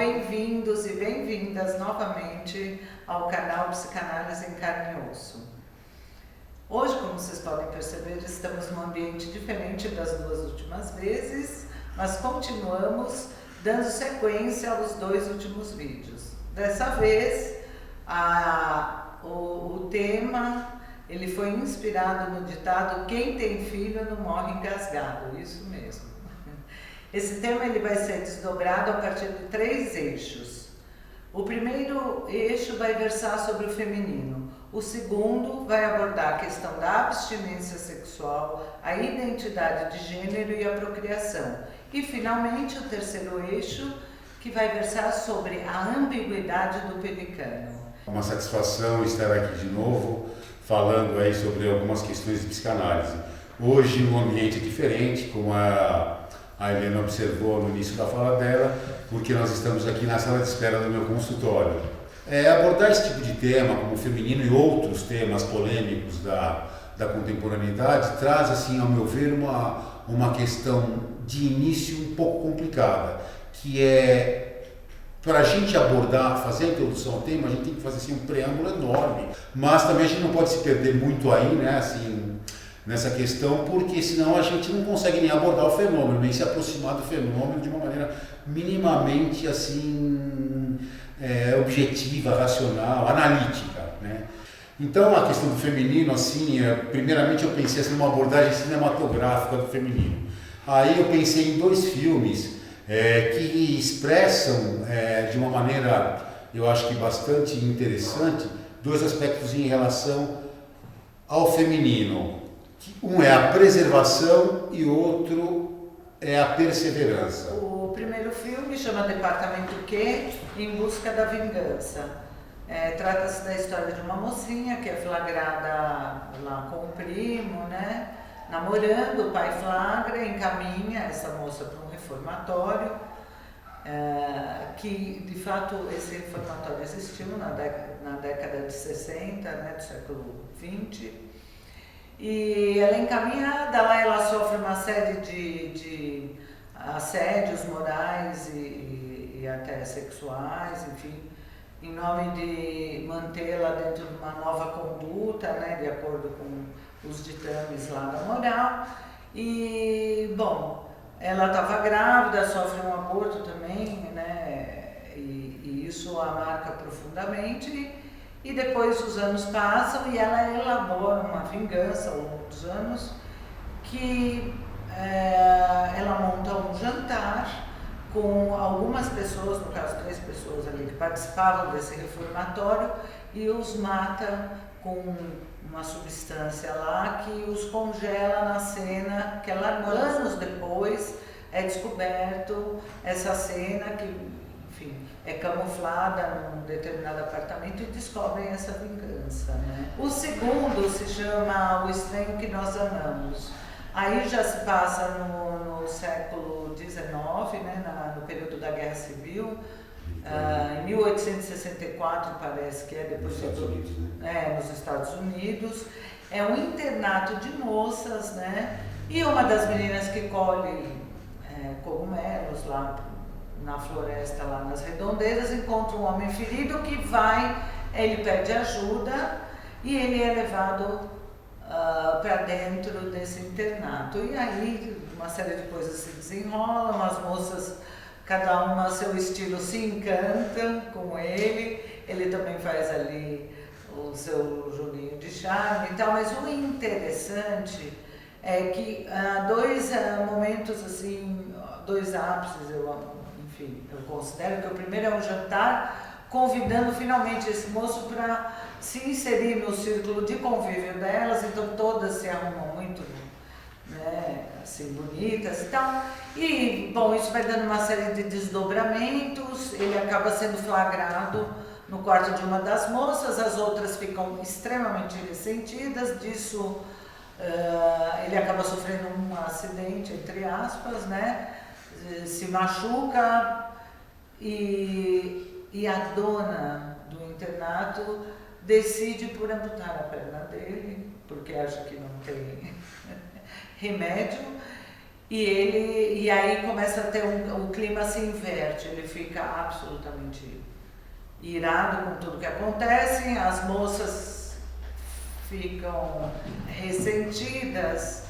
bem-vindos e bem-vindas novamente ao canal Psicanálise em Carne e Osso. Hoje, como vocês podem perceber, estamos num ambiente diferente das duas últimas vezes, mas continuamos dando sequência aos dois últimos vídeos. Dessa vez, o tema ele foi inspirado no ditado "Quem tem filho não morre engasgado", isso mesmo. Esse tema ele vai ser desdobrado a partir de 3 eixos. O primeiro eixo vai versar sobre o feminino. O segundo vai abordar a questão da abstinência sexual, a identidade de gênero e a procriação. E, finalmente, o terceiro eixo, que vai versar sobre a ambiguidade do pelicano. Uma satisfação estar aqui de novo, falando aí sobre algumas questões de psicanálise. Hoje, um ambiente diferente, como a Helena observou no início da fala dela, porque nós estamos aqui na sala de espera do meu consultório. Abordar esse tipo de tema, como o feminino e outros temas polêmicos da contemporaneidade, traz, assim, ao meu ver, uma questão de início um pouco complicada, que é, para a gente abordar, fazer a introdução ao tema, a gente tem que fazer assim, um preâmbulo enorme, mas também a gente não pode se perder muito aí, né, assim, nessa questão, porque senão a gente não consegue nem abordar o fenômeno, nem se aproximar do fenômeno de uma maneira minimamente assim, objetiva, racional, analítica, né? Então a questão do feminino, assim, primeiramente eu pensei assim, numa abordagem cinematográfica do feminino. Aí eu pensei em 2 filmes que expressam de uma maneira, eu acho que bastante interessante, 2 aspectos em relação ao feminino. Um é a preservação e outro é a perseverança. O primeiro filme chama Departamento Q, Em Busca da Vingança. Trata-se da história de uma mocinha que é flagrada lá com o primo, né? Namorando, o pai flagra, encaminha essa moça para um reformatório, que de fato esse reformatório existiu na década de 60, né, do século XX. E ela é encaminhada, lá ela sofre uma série de assédios morais e até sexuais, enfim, em nome de mantê-la dentro de uma nova conduta, né, de acordo com os ditames lá da moral. E, bom, ela estava grávida, sofre um aborto também, né, e isso a marca profundamente. E depois os anos passam e ela elabora uma vingança ao longo dos anos, que ela monta um jantar com algumas pessoas, no caso 3 pessoas ali que participavam desse reformatório, e os mata com uma substância lá que os congela na cena, que ela, anos depois, é descoberto essa cena que, enfim, é camuflada num determinado apartamento e descobrem essa vingança, né? O segundo se chama O Estranho que Nós Amamos. Aí já se passa no século XIX, né, no período da Guerra Civil, em 1864 parece que é, depois nos Estados Unidos, né? Nos Estados Unidos. É um internato de moças, né? E uma das meninas que colhe cogumelos lá na floresta, lá nas redondezas, encontra um homem ferido que ele pede ajuda e ele é levado para dentro desse internato. E aí uma série de coisas se desenrolam, as moças, cada uma a seu estilo, se encantam com ele também faz ali o seu joguinho de charme e tal, mas o interessante é que há 2 momentos, assim, 2 ápices, eu considero que o primeiro é um jantar, convidando finalmente esse moço para se inserir no círculo de convívio delas, então todas se arrumam muito, né, assim, bonitas e tal. E, bom, isso vai dando uma série de desdobramentos, ele acaba sendo flagrado no quarto de uma das moças, as outras ficam extremamente ressentidas disso, ele acaba sofrendo um acidente, entre aspas, né, se machuca e a dona do internato decide por amputar a perna dele, porque acha que não tem remédio, e aí começa a ter o clima se inverte, ele fica absolutamente irado com tudo que acontece, as moças ficam ressentidas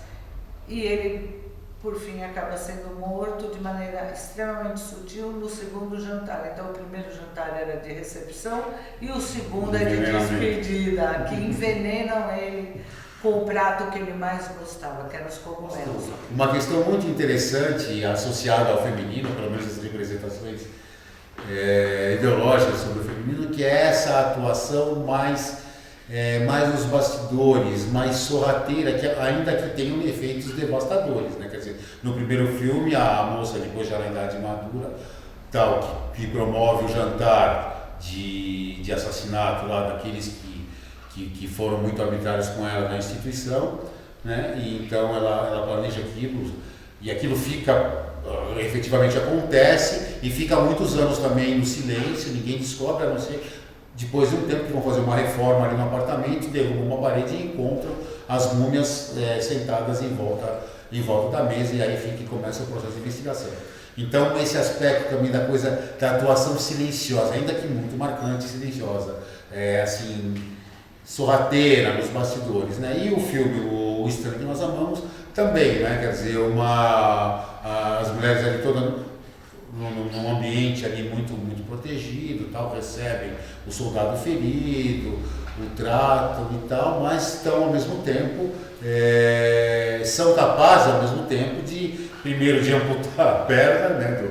e ele, por fim, acaba sendo morto de maneira extremamente sutil no segundo jantar. Então, o primeiro jantar era de recepção e o segundo é de despedida, que envenenam ele com o prato que ele mais gostava, que eram os cogumelos. Uma questão muito interessante associada ao feminino, pelo menos as representações ideológicas sobre o feminino, que é essa atuação mais nos bastidores, mais sorrateira, que ainda que tenham efeitos devastadores, né? Quer dizer, no primeiro filme, a moça, depois já na idade madura, tal, que promove o jantar de assassinato lá daqueles que foram muito arbitrários com ela na instituição, né? E então ela planeja aquilo, e aquilo efetivamente acontece, e fica muitos anos também no silêncio, ninguém descobre, a não ser depois de um tempo que vão fazer uma reforma ali no apartamento, derrubam uma parede e encontram as múmias sentadas em volta da mesa, e aí fica e começa o processo de investigação. Então esse aspecto também da coisa, da atuação silenciosa, ainda que muito marcante, silenciosa, assim, sorrateira nos bastidores, né? E o filme O Estranho que Nós Amamos também, né? Quer dizer, as mulheres ali todas num ambiente ali muito protegido, tal, recebem o soldado ferido, o tratam e tal, mas estão ao mesmo tempo, são capazes ao mesmo tempo de, primeiro, de amputar a perna, né,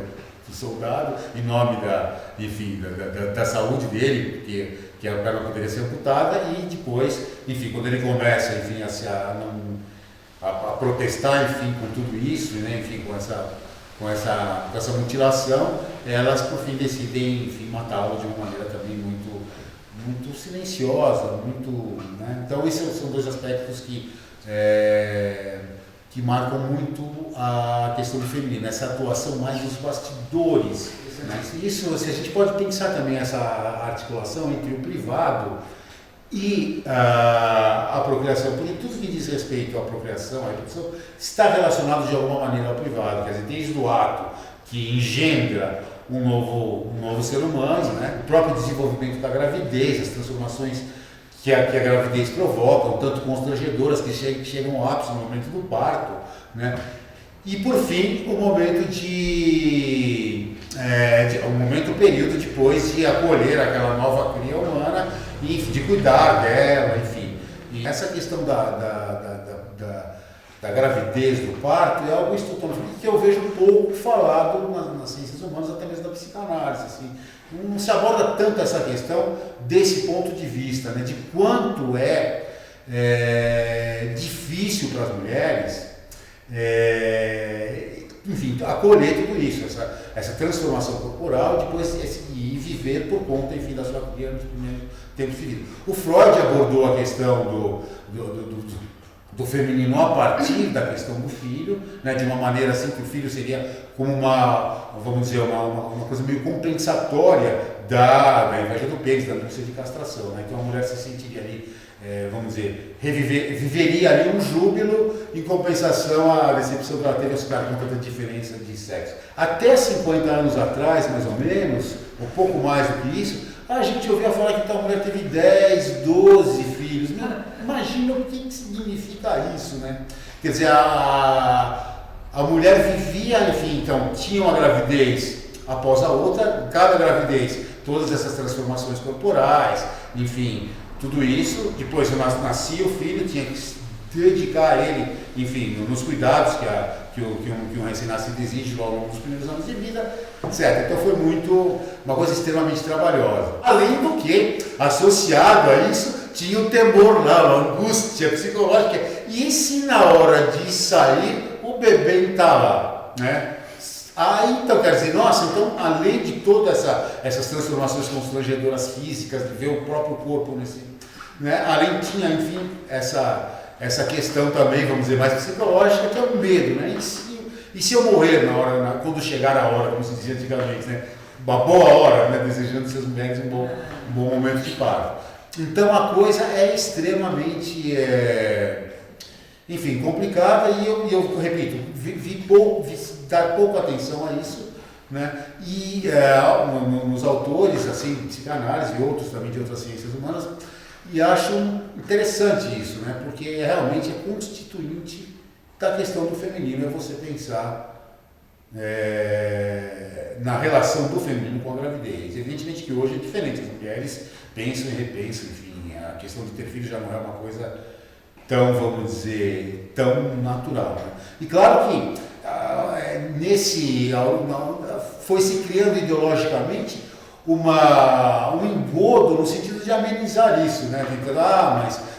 do soldado, em nome da saúde dele, que a perna poderia ser amputada, e depois, enfim, quando ele começa, enfim, a protestar, enfim, com tudo isso, né, enfim, com essa mutilação, elas por fim decidem, enfim, matá-lo de uma maneira também muito silenciosa, né? Então esses são dois aspectos que marcam muito a questão do feminino, essa atuação mais nos bastidores, né? Isso, se a gente pode pensar também essa articulação entre o privado e a procriação, porque tudo que diz respeito à procriação, à reprodução, está relacionado de alguma maneira ao privado, quer dizer, desde o ato que engendra um novo ser humano, né? O próprio desenvolvimento da gravidez, as transformações que a gravidez provoca, um tanto constrangedoras, que chegam ao ápice no momento do parto, né? E por fim, o período depois de acolher aquela nova cria humana e de cuidar dela, enfim. E essa questão da gravidez, do parto, é algo que eu vejo pouco falado nas ciências humanas, até mesmo da psicanálise, assim. Não se aborda tanto essa questão desse ponto de vista, né, de quanto é difícil para as mulheres, enfim, acolher tudo isso, essa transformação corporal, depois e viver por conta, enfim, da sua cria nos primeiros tempos de vida. O Freud abordou a questão do feminino a partir da questão do filho, né, de uma maneira assim que o filho seria como uma coisa meio compensatória da inveja do pênis, da angústia de castração, né? Então a mulher se sentiria ali, viveria ali um júbilo em compensação à decepção que ela teve ao se dar conta da diferença de sexo. Até 50 anos atrás, mais ou menos, um pouco mais do que isso, a gente ouvia falar que tal mulher teve 10, 12 filhos. Imagina o que significa isso, né? Quer dizer, a mulher vivia, enfim, então, tinha uma gravidez após a outra, cada gravidez, todas essas transformações corporais, enfim, tudo isso. Depois nascia o filho, tinha que se dedicar a ele, enfim, nos cuidados que um recém-nascido exige ao longo dos primeiros anos de vida, etc. Então foi uma coisa extremamente trabalhosa. Além do que, associado a isso, tinha o temor lá, a angústia psicológica. E se na hora de sair, o bebê está lá, né? Então, quer dizer, então, além de todas essas transformações constrangedoras físicas, de ver o próprio corpo né? Além tinha, enfim, essa questão também, vamos dizer, mais psicológica, que é o medo, né? E se eu morrer quando chegar a hora, como se dizia antigamente, né? Uma boa hora, né? Desejando às suas mulheres um bom momento de parto. Então a coisa é extremamente enfim, complicada, e eu repito, vi dar pouca atenção a isso, né? E nos autores, assim, de psicanálise e outros também de outras ciências humanas, e acho interessante isso, né? Porque realmente é constituinte da questão do feminino, é você pensar na relação do feminino com a gravidez. Evidentemente que hoje é diferente, as mulheres pensam e repensam, enfim, a questão de ter filhos já não é uma coisa tão, vamos dizer, tão natural, né? E claro que foi se criando ideologicamente um engodo no sentido de amenizar isso, né?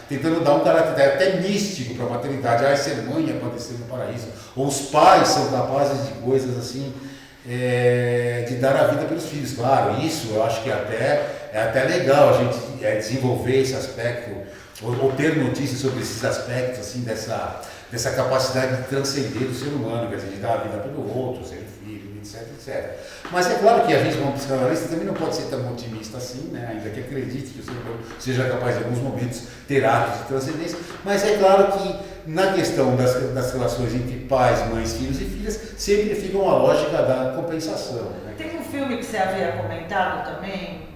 Tentando dar um caráter até místico para a maternidade. Ser mãe é padecer no paraíso. Ou os pais são capazes de coisas assim, de dar a vida pelos filhos. Claro, isso eu acho que é até legal a gente desenvolver esse aspecto, ou ter notícias sobre esses aspectos, assim, dessa capacidade de transcender o ser humano, quer dizer, de dar a vida pelo outro, ser filho, etc, etc. Mas é claro que a gente, como psicanalista, também não pode ser tão otimista assim, né? Ainda que acredite que o ser humano seja capaz, em alguns momentos, ter atos de transcendência, mas é claro que na questão das relações entre pais, mães, filhos e filhas, sempre fica uma lógica da compensação, né? Tem um filme que você havia comentado também,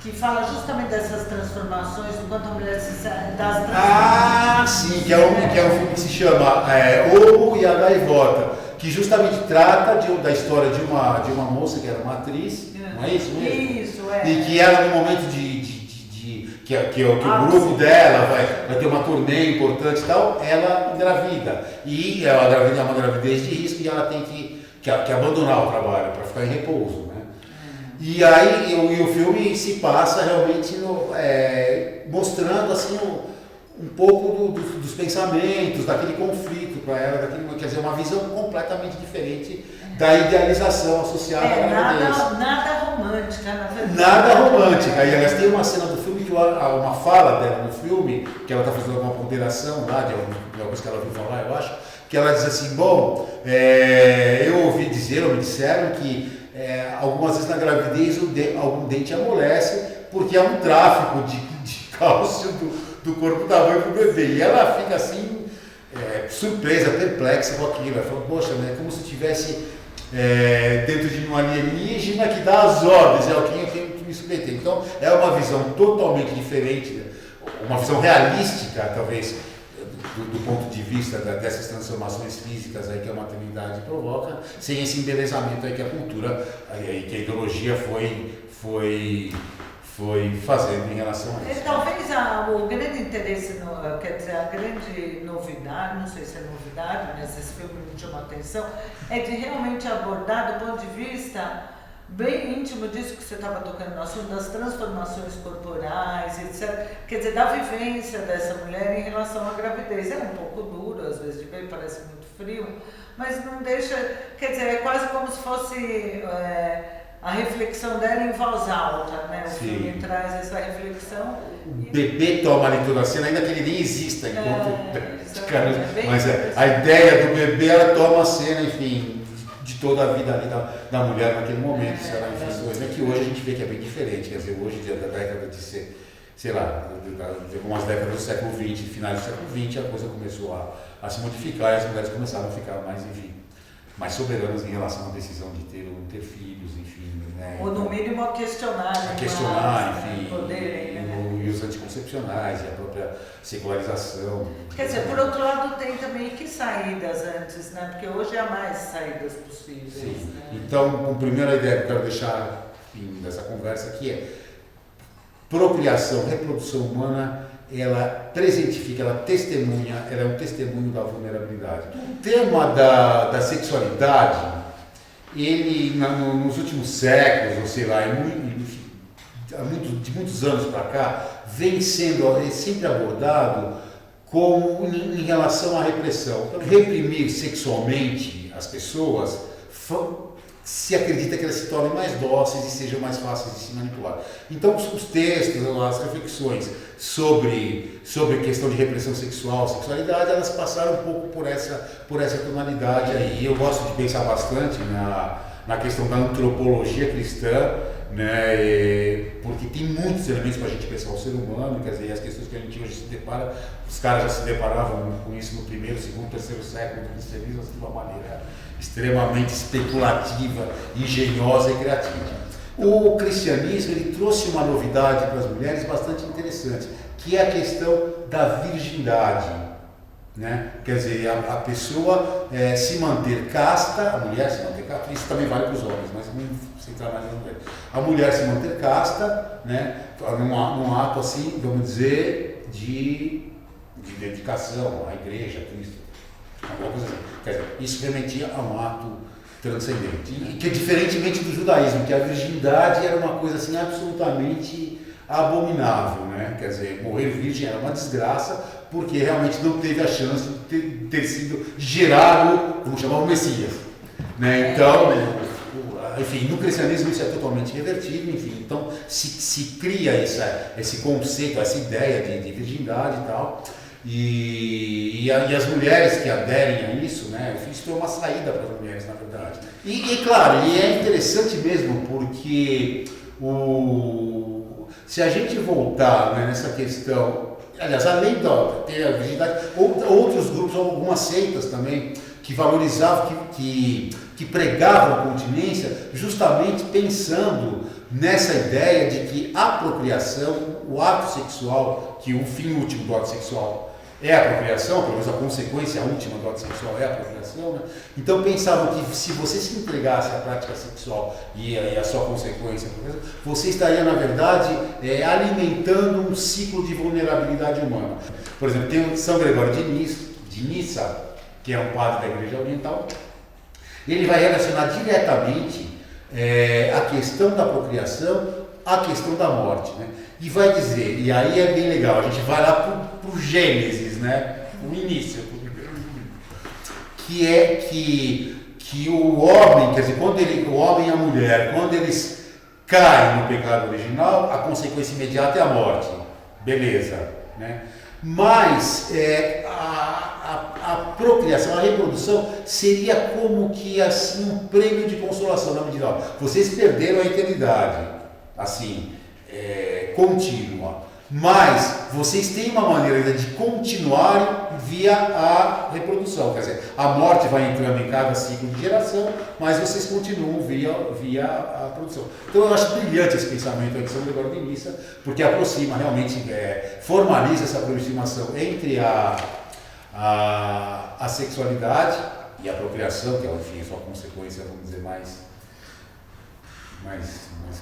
que fala justamente dessas transformações, enquanto a mulher se sai das transformações. Sim, que é um filme que se chama Ouro e a Gaivota, que justamente trata da história de uma moça que era uma atriz, não é isso mesmo? Isso, E que ela, no momento que o grupo dela vai ter uma turnê importante e tal, ela engravida. E ela é uma gravidez de risco e ela tem que abandonar o trabalho para ficar em repouso, né? E aí o filme se passa realmente mostrando assim um pouco dos pensamentos, daquele conflito para ela, quer dizer, uma visão completamente diferente da idealização associada à gravidez. Nada romântica, na verdade. Nada romântica. E aliás, tem uma cena do filme, uma fala dela no filme, que ela está fazendo alguma ponderação lá, de alguma coisa que ela ouviu falar, eu acho, que ela diz assim, eu ouvi dizer, ou me disseram que algumas vezes na gravidez algum dente amolece, porque é um tráfico de cálcio do corpo da mãe para o bebê. E ela fica assim, surpresa, perplexa com aquilo. Ela fala, poxa, né, como se estivesse dentro de um alienígena que dá as ordens, é o que eu tenho que me submeter. Então, é uma visão totalmente diferente, uma visão realística, talvez, do ponto de vista dessas transformações físicas aí que a maternidade provoca, sem esse embelezamento aí que a cultura, que a ideologia foi fazendo em relação a isso. Talvez o grande interesse, quer dizer, a grande novidade, não sei se é novidade, mas esse filme me chamou a atenção, é de realmente abordar do ponto de vista bem íntimo disso que você estava tocando no assunto, das transformações corporais, etc. Quer dizer, da vivência dessa mulher em relação à gravidez. É um pouco duro, às vezes, de ver, parece muito frio, mas não deixa, quer dizer, é quase como se fosse a reflexão dela em voz alta, né? O filme traz essa reflexão. O bebê toma ali toda a cena, ainda que ele nem exista mas a ideia do bebê, ela toma a cena, enfim, de toda a vida ali da mulher naquele momento, se ela influenciou, né? Que hoje a gente vê que é bem diferente, quer dizer, hoje da década de sei lá, de algumas décadas do século XX, finais do século XX, a coisa começou a se modificar e as mulheres começaram a ficar mais, enfim, mais soberanas em relação à decisão de ter filhos, enfim, né? Ou no mínimo a questionar, enfim, poderem, né? E os anticoncepcionais, e a própria secularização. Quer dizer, por outro lado, tem também que saídas antes, né? Porque hoje há mais saídas possíveis. Sim. Né? Então, a primeira ideia que eu quero deixar dessa conversa aqui é procriação, reprodução humana, ela presentifica, ela testemunha, ela é um testemunho da vulnerabilidade. O tema da sexualidade, ele nos últimos séculos, ou sei lá, de muitos anos para cá, vem sendo sempre abordado como em relação à repressão. Então, reprimir sexualmente as pessoas, se acredita que elas se tornem mais dóceis e sejam mais fáceis de se manipular. Então, os textos, as reflexões sobre a questão de repressão sexual, sexualidade, elas passaram um pouco por essa tonalidade aí. Eu gosto de pensar bastante na questão da antropologia cristã, né? Porque tem muitos elementos para a gente pensar o ser humano, quer dizer, as questões que a gente hoje se depara, os caras já se deparavam com isso no primeiro, segundo, terceiro século do cristianismo de uma maneira extremamente especulativa, engenhosa e criativa. O cristianismo ele trouxe uma novidade para as mulheres bastante interessante, que é a questão da virgindade, né? Quer dizer, a pessoa se manter casta, a mulher se manter casta, isso também vale para os homens, mas vamos centrar mais nas mulheres. A mulher se manter casta, né? Num ato assim, vamos dizer, de dedicação à igreja, a Cristo, alguma coisa assim. Quer dizer, isso remetia a um ato transcendente, e que diferentemente do judaísmo, que a virgindade era uma coisa assim absolutamente abominável, né? Quer dizer, morrer virgem era uma desgraça, porque realmente não teve a chance de ter sido gerado, como chamava o Messias, né? Então, enfim, no cristianismo isso é totalmente revertido, enfim, então se cria esse conceito, essa ideia de virgindade e tal. E as mulheres que aderem a isso, né, isso foi uma saída para as mulheres, na verdade. E claro, e é interessante mesmo, porque se a gente voltar, né, nessa questão, aliás, além de ter a virgindade, outros grupos, algumas seitas também, que valorizavam, que pregavam a continência, justamente pensando nessa ideia de que a procriação, o ato sexual, que o fim último do ato sexual é a procriação, pelo menos a consequência última do ato sexual é a procriação, né? Então pensavam que se você se entregasse à prática sexual e a sua consequência, você estaria, na verdade, alimentando um ciclo de vulnerabilidade humana. Por exemplo, tem o São Gregório de Nissa, que é um padre da Igreja Oriental, ele vai relacionar diretamente a questão da procriação à questão da morte, né? E vai dizer, e aí é bem legal, a gente vai lá para o Gênesis, né? O início, que é que o homem, quer dizer, o homem e a mulher, quando eles caem no pecado original, a consequência imediata é a morte, beleza, né? Mas a procriação, a reprodução seria como que assim um prêmio de consolação na medida, vocês perderam a eternidade, assim, contínua, mas vocês têm uma maneira de continuar via a reprodução, quer dizer, a morte vai entrando em cada ciclo de geração, mas vocês continuam via a produção. Então eu acho brilhante esse pensamento aí de São Gregório de Nissa, porque aproxima realmente, formaliza essa aproximação entre a sexualidade e a procriação, que é, enfim, a sua consequência, vamos dizer, mais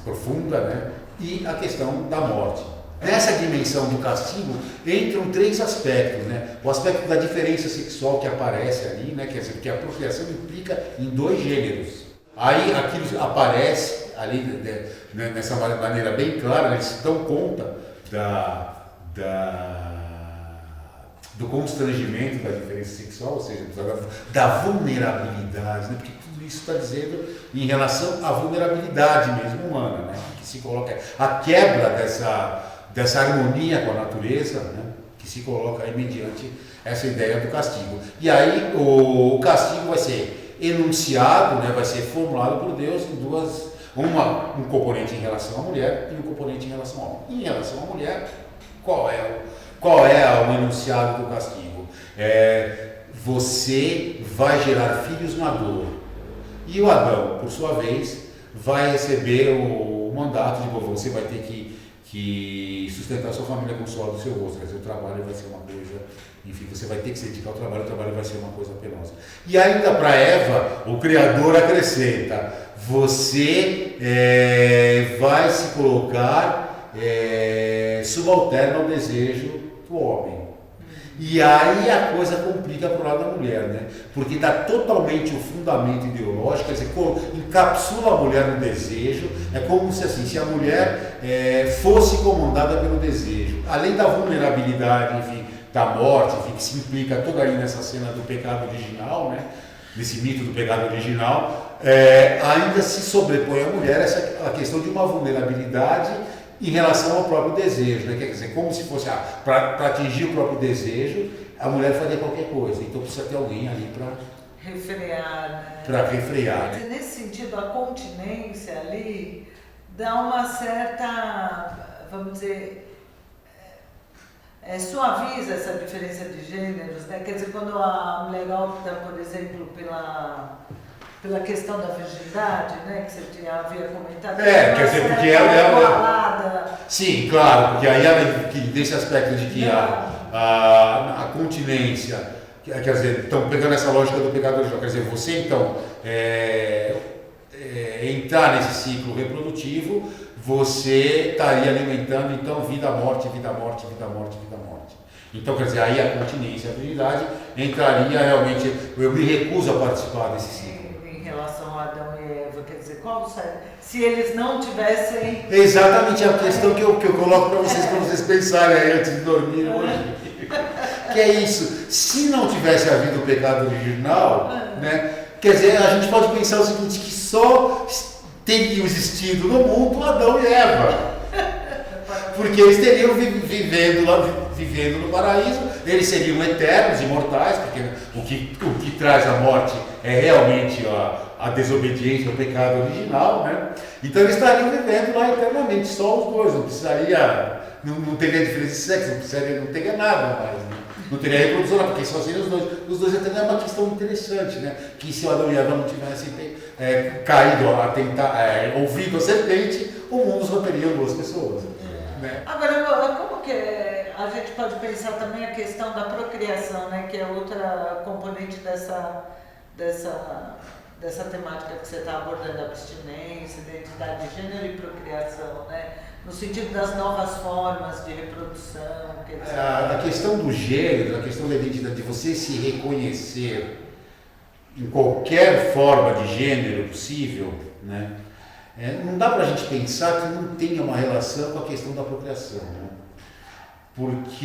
profunda, né? E a questão da morte. Nessa dimensão do castigo entram três aspectos, né? O aspecto da diferença sexual que aparece ali, né? Quer dizer, porque a procriação implica em dois gêneros. Aí aquilo aparece ali nessa maneira bem clara, eles se dão conta do constrangimento da diferença sexual, ou seja, da vulnerabilidade, né? Porque tudo isso está dizendo em relação à vulnerabilidade mesmo humana, né? Que se coloca a quebra dessa harmonia com a natureza, né? Que se coloca aí mediante essa ideia do castigo. E aí o castigo vai ser enunciado, né? Vai ser formulado por Deus em duas, um componente em relação à mulher e um componente em relação ao homem. Em relação à mulher, qual é o enunciado do castigo? Você vai gerar filhos na dor. E o Adão, por sua vez, vai receber o mandato de você vai ter que sustentar sua família com o suor do seu rosto. Quer dizer, o trabalho vai ser uma coisa, enfim, você vai ter que se dedicar ao trabalho, o trabalho vai ser uma coisa penosa. E ainda para Eva, o Criador acrescenta, você vai se colocar subalterno ao desejo do homem. E aí a coisa complica para o lado da mulher, né? Porque dá totalmente o fundamento ideológico, quer dizer, encapsula a mulher no desejo, é como se assim, se a mulher fosse comandada pelo desejo, além da vulnerabilidade, enfim, da morte, enfim, que se implica toda aí nessa cena do pecado original, né? Nesse mito do pecado original, ainda se sobrepõe à mulher a questão de uma vulnerabilidade em relação ao próprio desejo, né? Quer dizer, como se fosse para atingir o próprio desejo, a mulher faria qualquer coisa, então precisa ter alguém ali para refrear, né? Para refrear. Nesse sentido, a continência ali dá uma certa, vamos dizer, suaviza essa diferença de gêneros, né? Quer dizer, quando a mulher opta, por exemplo, pela questão da virgindade, né? Que você havia comentado. Quer dizer, porque ela... Sim, claro, porque aí ela, desse aspecto de que a continência, quer dizer, estão pegando essa lógica do pecado original, quer dizer, você então entrar nesse ciclo reprodutivo, você estaria alimentando então vida, morte, vida, morte, vida, morte, vida, morte. Então, quer dizer, aí a continência, a virgindade entraria realmente, eu me recuso a participar desse ciclo. Em relação a Adão e Eva, quer dizer, se eles não tivessem... Exatamente a questão que eu coloco para vocês pensarem aí antes de dormir hoje. Que é isso, se não tivesse havido o pecado original, né, quer dizer, a gente pode pensar o seguinte, que só teriam existido no mundo Adão e Eva. Porque eles teriam vivendo no paraíso, eles seriam eternos, imortais, porque o que traz a morte é realmente a desobediência, o pecado original, né? Então eles estariam vivendo lá eternamente, só os dois, não precisaria, não teria diferença de sexo, não teria nada mais, né? Não teria reprodução, porque só seriam os dois. Os dois até é uma questão interessante, né? Que se o Adão e Eva não tivessem caído a tentar, ouvido a serpente, o mundo só teria duas pessoas. Né? Agora, como que a gente pode pensar também a questão da procriação, né? Que é outra componente dessa temática que você está abordando, abstinência, identidade de gênero e procriação, né? No sentido das novas formas de reprodução. Quer dizer... A questão do gênero, a questão da identidade, de você se reconhecer em qualquer forma de gênero possível, né? Não dá para a gente pensar que não tenha uma relação com a questão da procriação, né? Porque,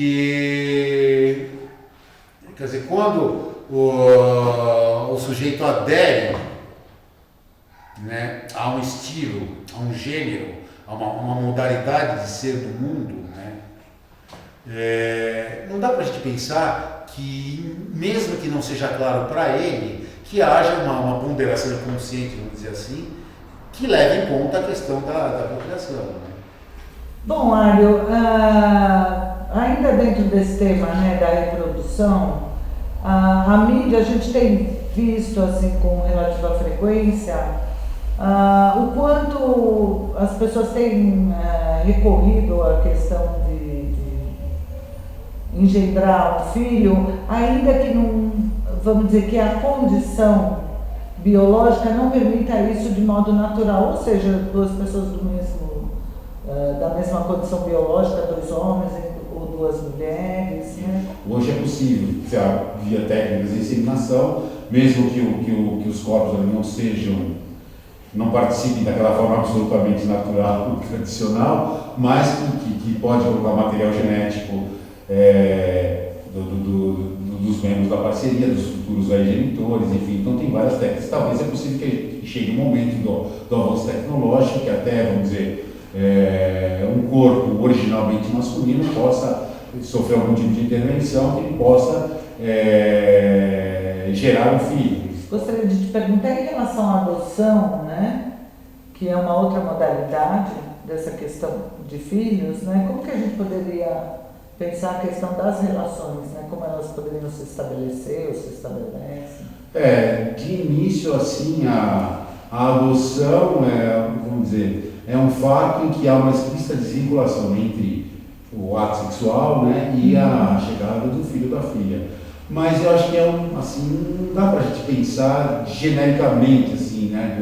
quer dizer, quando o sujeito adere, né, a um estilo, a um gênero, a uma modalidade de ser do mundo, né, não dá para a gente pensar que, mesmo que não seja claro para ele, que haja uma ponderação consciente, vamos dizer assim, que leve em conta a questão da procriação. Né? Bom, Mário, ainda dentro desse tema, né, da reprodução, a mídia, a gente tem visto assim, com relativa frequência o quanto as pessoas têm recorrido à questão de engendrar um filho, ainda que não, vamos dizer que a condição biológica não permita isso de modo natural, ou seja, duas pessoas da mesma condição biológica, dois homens ou duas mulheres, né? Hoje é possível, via técnicas de inseminação, mesmo que os corpos não participem daquela forma absolutamente natural, tradicional, mas que pode colocar material genético dos membros da parceria, dos futuros genitores, enfim, então tem várias técnicas. Talvez é possível que chegue um momento do avanço tecnológico que até, vamos dizer, um corpo originalmente masculino possa sofrer algum tipo de intervenção que ele possa gerar um filho. Gostaria de te perguntar em relação à adoção, né, que é uma outra modalidade dessa questão de filhos, né, como que a gente poderia pensar a questão das relações, né? Como elas poderiam se estabelecer ou se estabelecem? De início, assim, a adoção vamos dizer, é um fato em que há uma explícita desvinculação entre o ato sexual, né, e a chegada do filho ou da filha. Mas eu acho que assim, não dá para a gente pensar genericamente, assim, né,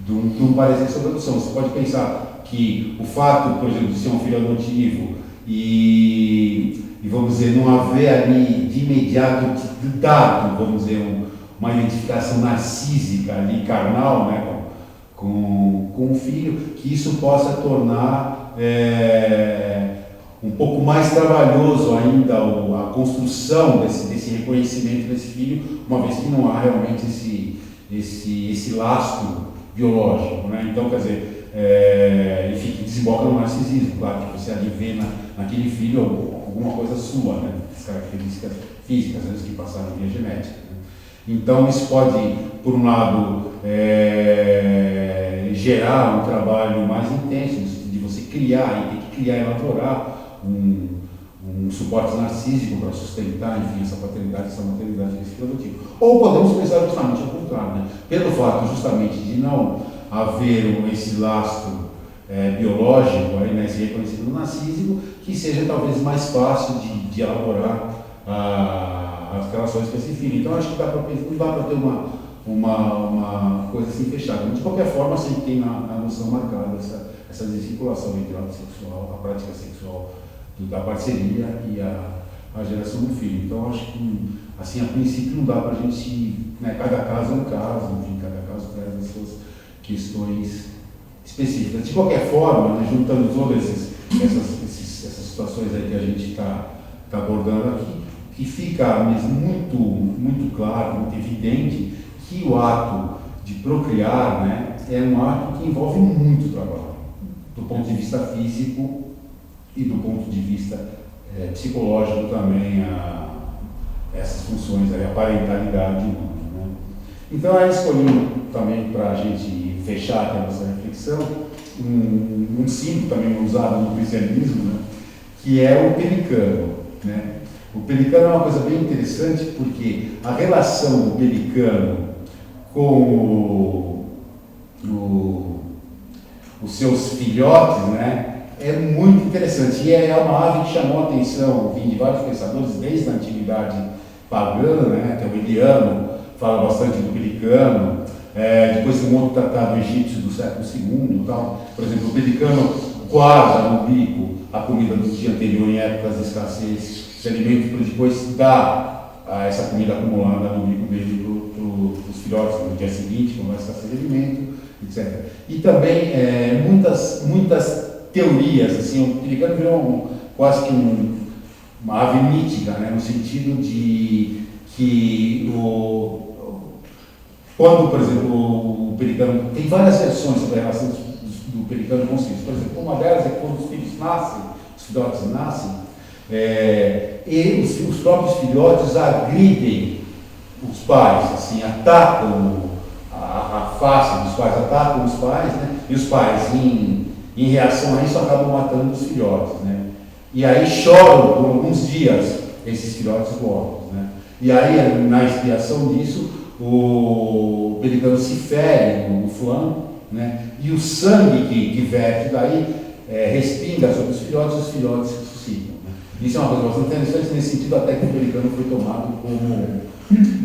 de um parecer sobre adoção. Você pode pensar que o fato, por exemplo, de ser um filho adotivo e vamos dizer, não haver ali de imediato dado, vamos dizer, uma identificação narcísica ali, carnal, né, com o filho, que isso possa tornar um pouco mais trabalhoso ainda a construção desse reconhecimento desse filho, uma vez que não há realmente esse lastro biológico, né? Então, quer dizer, enfim, que desemboca no narcisismo, claro, que você ali vê naquele filho alguma coisa sua, né? As características físicas, às vezes que passaram via genética. Né? Então, isso pode, por um lado, gerar um trabalho mais intenso, de você criar e ter que criar e elaborar um suporte narcísico para sustentar, enfim, essa paternidade, essa maternidade desse produtivo. Ou podemos pensar justamente ao contrário, né? Pelo fato justamente de não haver esse lastro biológico, aí, né, esse reconhecido narcísico, que seja talvez mais fácil de elaborar as relações com esse filho. Então acho que não dá para ter uma coisa assim fechada. Mas, de qualquer forma, sempre tem na noção marcada essa desvinculação entre o ato sexual, a prática sexual da parceria e a geração do filho. Então acho que, assim, a princípio não dá para a gente, né, cada caso é um caso, enfim, cada caso traz as suas questões específicas. De qualquer forma, né, juntando todas essas situações aí que a gente está abordando aqui, que fica mesmo muito claro, muito evidente que o ato de procriar, né, é um ato que envolve muito trabalho, do ponto de vista físico e do ponto de vista psicológico também, essas funções aí, a parentalidade humana, né? Então aí escolhi também para a gente fechar aqui a nossa reflexão um símbolo também usado no cristianismo, né, que é o pelicano, né? O pelicano é uma coisa bem interessante porque a relação do pelicano com os seus filhotes, né, é muito interessante. E é uma ave que chamou a atenção, enfim, de vários pensadores desde a antiguidade pagã, né? Tem o Eliano, fala bastante do pelicano. Depois tem um outro tratado egípcio do século II, tal. Por exemplo, o pelicano guarda no bico a comida do dia anterior em épocas de escassez de alimento, para depois dar essa comida acumulada no bico dele para os filhotes no dia seguinte, quando vai escassez de alimento, etc. E também muitas teorias, assim, o pelicano virou quase que uma ave mítica, né, no sentido de que quando, por exemplo, o pelicano, tem várias versões sobre a relação do pelicano com os filhos. Por exemplo, uma delas é que quando os filhos nascem, os filhotes nascem, e os próprios filhotes agridem os pais, assim, atacam a face dos pais, atacam os pais, né? E os pais, em reação a isso, acabam matando os filhotes, né? E aí choram por alguns dias esses filhotes mortos, né? E aí, na expiação disso, o pelicano se fere no flanco, né? E o sangue que verte daí respinga sobre os filhotes ressuscitam, né? Isso é uma coisa bastante interessante nesse sentido, até que o pelicano foi tomado como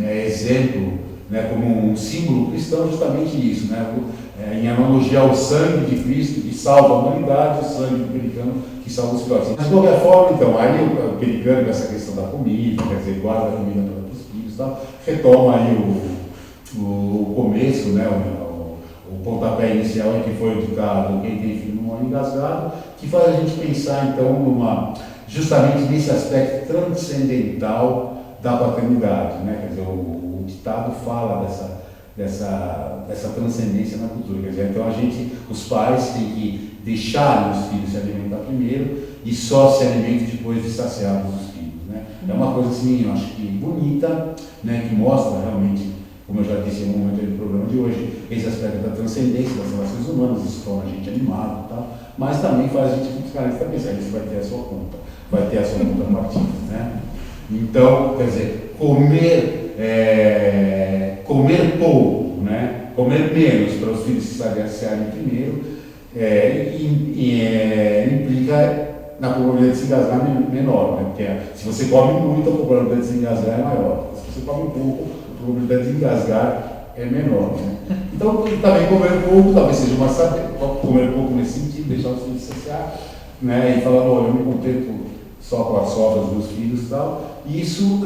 exemplo, né, como um símbolo cristão, justamente isso, né, em analogia ao sangue de Cristo que salva a humanidade, o sangue do pelicano que salva os filhotes. Mas de qualquer forma, então, aí o pelicano, com essa questão da comida, quer dizer, guarda a comida para os filhos e tal, retoma aí o começo, né, o pontapé inicial em que foi ditado quem tem filho não morre engasgado, que faz a gente pensar, então, justamente nesse aspecto transcendental da paternidade, né? Quer dizer, o ditado fala dessa transcendência na cultura, quer dizer, então os pais têm que deixar os filhos se alimentar primeiro e só se alimentam depois de saciados os filhos, né? É uma coisa assim, eu acho que bonita, né? Que mostra realmente, como eu já disse em um momento do programa de hoje, esse aspecto da transcendência das relações humanas, isso torna a gente animado e tal, mas também faz a gente ficar pensar, isso vai ter a sua conta, vai ter a sua contrapartida, né? Então, quer dizer, comer pouco, né? Comer menos para os filhos se saciarem primeiro, implica na probabilidade de se engasgar menor, né? Porque se você come muito, a probabilidade de se engasgar é maior. Se você come pouco, a probabilidade de engasgar é menor, né? Então, também comer pouco, talvez seja uma sabedoria, comer pouco nesse sentido, deixar os filhos se saciar, né? E falar, olha, eu me contento só com as sobras dos filhos e tal. Isso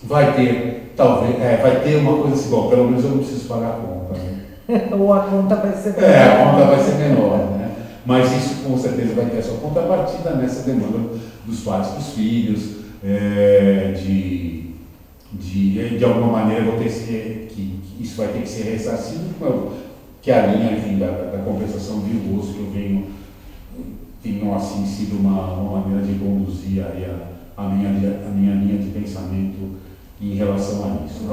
vai ter, talvez, vai ter uma coisa assim, bom, pelo menos eu não preciso pagar a conta, né? Ou a conta vai ser menor. A conta vai ser menor, né? Mas isso com certeza vai ter a sua contrapartida nessa demanda dos pais para os filhos, de alguma maneira isso vai ter que ser ressarcido, que é a linha, enfim, da compensação de gozo que eu tenho assim sido uma maneira de conduzir aí a minha linha de pensamento em relação a isso.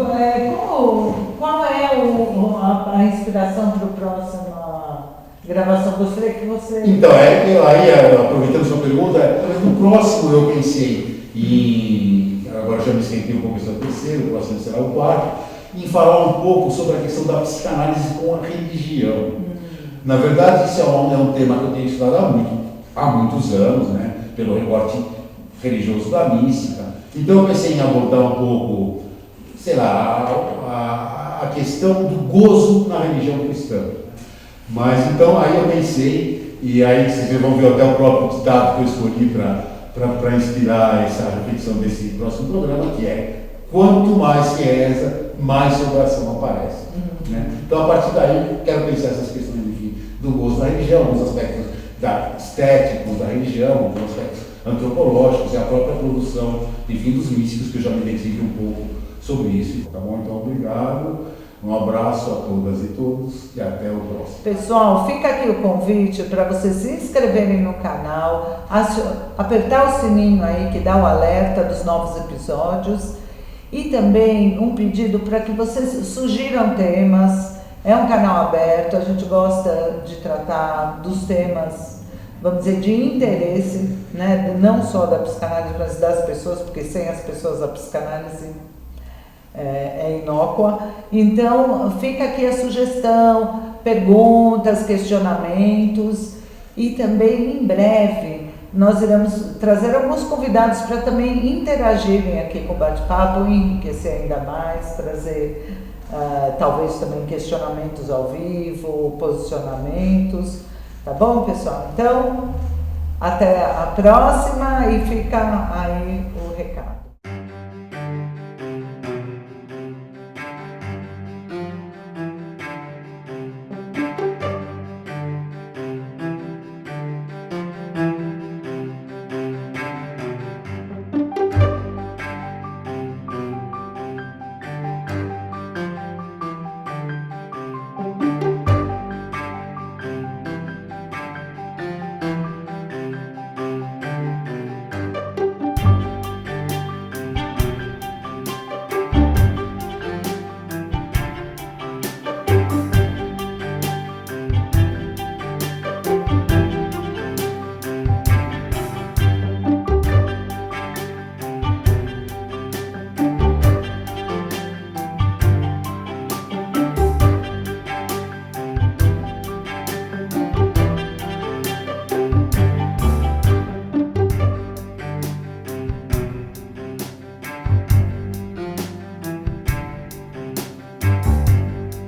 Qual é a inspiração para a próxima gravação? Gostaria que você... Então, aí, aproveitando sua pergunta, no próximo eu pensei agora já me esquentei um pouco, esse é o terceiro, o próximo será o quarto, em falar um pouco sobre a questão da psicanálise com a religião. Na verdade, isso é um tema que eu tenho estudado há muitos anos, né, pelo recorte religioso da mística. Então eu pensei em abordar um pouco, sei lá, a questão do gozo na religião cristã. Mas então aí eu pensei, e aí vocês vão ver até o próprio ditado que eu escolhi para inspirar essa reflexão desse próximo programa, que é: quanto mais se reza, mais seu coração aparece. Né? Então, a partir daí, quero pensar essas questões do gozo na religião, alguns aspectos estéticos da religião, alguns aspectos antropológicos e a própria produção, enfim, dos místicos, que eu já me identifico um pouco sobre isso. Tá bom? Então, obrigado. Um abraço a todas e todos e até o próximo. Pessoal, fica aqui o convite para vocês se inscreverem no canal, apertar o sininho aí que dá o alerta dos novos episódios e também um pedido para que vocês sugiram temas. É um canal aberto, a gente gosta de tratar dos temas, vamos dizer, de interesse, né? Não só da psicanálise, mas das pessoas, porque sem as pessoas a psicanálise é inócua. Então, fica aqui a sugestão, perguntas, questionamentos, e também em breve nós iremos trazer alguns convidados para também interagirem aqui com o bate-papo, enriquecer ainda mais, trazer talvez também questionamentos ao vivo, posicionamentos, tá bom, pessoal? Então, até a próxima, e fica aí o recado.